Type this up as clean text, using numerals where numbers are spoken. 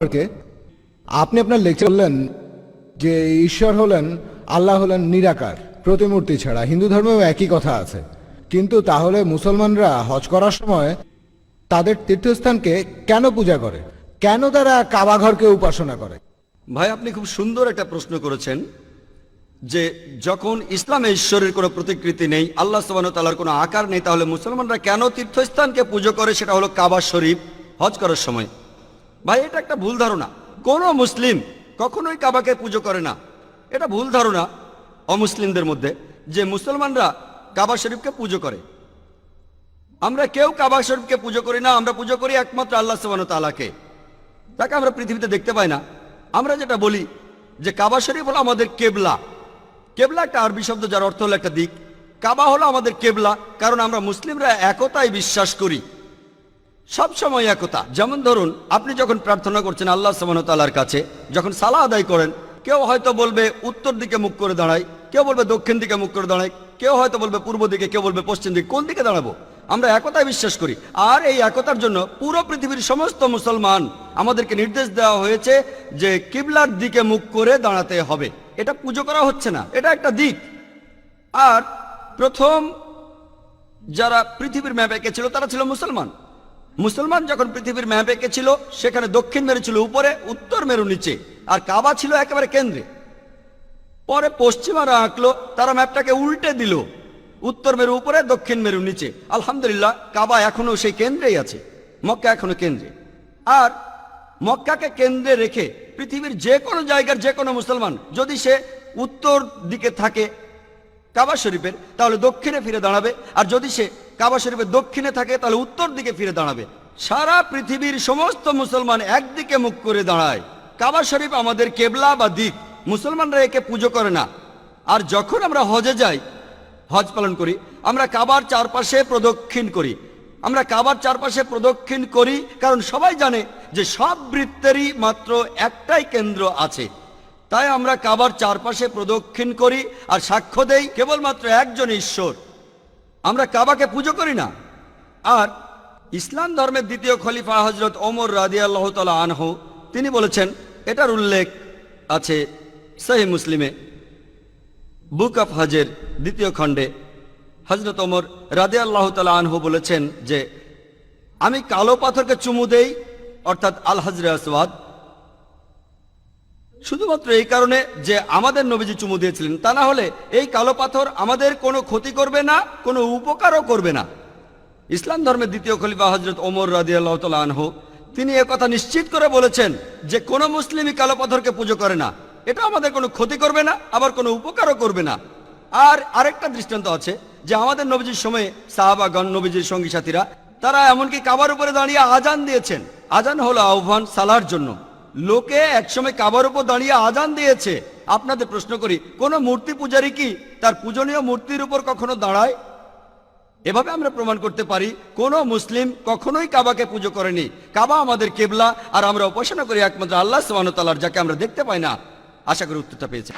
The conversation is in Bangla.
সম্পর্কে আপনি আপনার লেকচার বললেন যে ঈশ্বর হলেন, আল্লাহ হলেন নিরাকার, প্রতিমূর্তি ছাড়া। হিন্দু ধর্মেও একই কথা আছে। কিন্তু তাহলে মুসলমানরা হজ করার সময় তাদের তীর্থস্থানকে কেন পূজা করে? কেন তারা কাবা ঘরকে উপাসনা করে? ভাই, আপনি খুব সুন্দর একটা প্রশ্ন করেছেন যে যখন ইসলামে ঈশ্বরের কোনো প্রতিকৃতি নেই, আল্লাহ সুবহানাহু ওয়া তাআলার কোনো আকার নেই, তাহলে মুসলমানরা কেন তীর্থস্থানকে পুজো করে? সেটা হলো কাবা শরীফ হজ করার সময়। ভাই, এটা একটা ভুল ধারণা। কোনো মুসলিম কখনোই কাবাকে পুজো করে না। এটা ভুল ধারণা অমুসলিমদের মধ্যে যে মুসলমানরা কাবা শরীফকে পুজো করে। আমরা কেউ কাবা শরীফকে পুজো করি না। আমরা পুজো করি একমাত্র আল্লাহ সুবহানাহু ওয়া তাআলাকে। তাকে আমরা পৃথিবীতে দেখতে পাই না। আমরা যেটা বলি যে কাবা শরীফ হলো আমাদের কেবলা। কেবলা একটা আরবি শব্দ, যার অর্থ হলো একটা দিক। কাবা হলো আমাদের কেবলা, কারণ আমরা মুসলিমরা একতায় বিশ্বাস করি, সব সময় একতা। যেমন ধরুন, আপনি যখন প্রার্থনা করছেন আল্লাহ সুবহানাহু ওয়া তাআলার কাছে, যখন সালাহ আদায় করেন, কেউ হয়তো বলবে উত্তর দিকে মুখ করে দাঁড়ায়, কেউ বলবে দক্ষিণ দিকে মুখ করে দাঁড়ায়, কেউ হয়তো বলবে পূর্ব দিকে, কেউ বলবে পশ্চিম দিকে। কোন দিকে দাঁড়াবো? আমরা একতায় বিশ্বাস করি। আর এই একতার জন্য পুরো পৃথিবীর সমস্ত মুসলমান আমাদেরকে নির্দেশ দেওয়া হয়েছে যে কিবলার দিকে মুখ করে দাঁড়াতে হবে। এটা পুজো করা হচ্ছে না, এটা একটা দিক। আর প্রথম যারা পৃথিবীর ম্যাপ এঁকেছিল তারা ছিল মুসলমান। মুসলমান যখন পৃথিবীর ম্যাপ এঁকেছিল, সেখানে দক্ষিণ মেরু ছিল উপরে, উত্তর মেরু নিচে, আর কাবা ছিল একেবারে কেন্দ্রে। পরে পশ্চিমারা আঁকলো, তারা ম্যাপটাকে উল্টে দিল, উত্তর মেরু উপরে, দক্ষিণ মেরু নিচে। আলহামদুলিল্লাহ, কাবা এখনো সেই কেন্দ্রেই আছে, মক্কা এখনো কেন্দ্রে। আর মক্কাকে কেন্দ্রে রেখে পৃথিবীর যে কোনো জায়গার যে কোনো মুসলমান যদি সে উত্তর দিকে থাকে কাবা শরীফের, তাহলে দক্ষিণে ফিরে দাঁড়াবে। আর যদি সে কাবা শরীফের দক্ষিণে থাকে তাহলে উত্তর দিকে ফিরে দাঁড়াবে। সারা পৃথিবীর সমস্ত মুসলমান একদিকে মুখ করে দাঁড়ায়। কাবা শরীফ আমাদের কেবলা বা দিক। মুসলমানরা একে পুজো করে না। আর যখন আমরা হজে যাই, হজ পালন করি, আমরা কাবার চারপাশে প্রদক্ষিণ করি। আমরা কাবার চারপাশে প্রদক্ষিণ করি কারণ সবাই জানে যে সব বৃত্তেরই মাত্র একটাই কেন্দ্র আছে। তাই আমরা কাবার চারপাশে প্রদক্ষিণ করি আর সাক্ষ্য দেই কেবলমাত্র একজন ঈশ্বর। আমরা কাবাকে পুজো করি না। আর ইসলাম ধর্মের দ্বিতীয় খলিফা হযরত ওমর রাদিয়াল্লাহু তাআলা আনহু তিনি বলেছেন, এটার উল্লেখ আছে সহিহ মুসলিমে, বুক অফ হজের দ্বিতীয় খণ্ডে। হযরত ওমর রাদিয়াল্লাহু তাআলা আনহু বলেছেন যে আমি কালো পাথরকে চুমু দেই, অর্থাৎ আল হাজরে আসওয়াদ, শুধুমাত্র এই কারণে যে আমাদের নবীজি চুমু দিয়েছিলেন। তা না হলে এই কালো পাথর আমাদের কোনো ক্ষতি করবে না, কোনো উপকারও করবে না। ইসলাম ধর্মের দ্বিতীয় খলিফা হযরত ওমর রাদিয়াল্লাহু তাআলা আনহু তিনি একথা নিশ্চিত করে বলেছেন যে কোনো মুসলিমই কালো পাথরকে পুজো করে না। এটা আমাদের কোনো ক্ষতি করবে না, আবার কোনো উপকারও করবে না। আর আরেকটা দৃষ্টান্ত আছে যে আমাদের নবীজির সময়ে সাহাবাগণ, নবীজির সঙ্গী সাথীরা, তারা এমনকি কাবার উপরে দাঁড়িয়ে আজান দিয়েছেন। আজান হলো আহ্বান সালার জন্য। লোকে একসময় কাবার উপর দাঁড়িয়ে আজান দিয়েছে। আপনাদের প্রশ্ন করি, কোন মূর্তি পূজারী কি তার পূজনীয় মূর্তির উপর কখনো দাঁড়ায়? এভাবে আমরা প্রমাণ করতে পারি কোন মুসলিম কখনোই কাবাকে পুজো করেনি। কাবা আমাদের কেবলা, আর আমরা উপাসনা করি একমাত্র আল্লাহ সুবহানাহু ওয়া তাআলার, যাকে আমরা দেখতে পাই না। আশা করি উত্তরটা পেয়েছেন।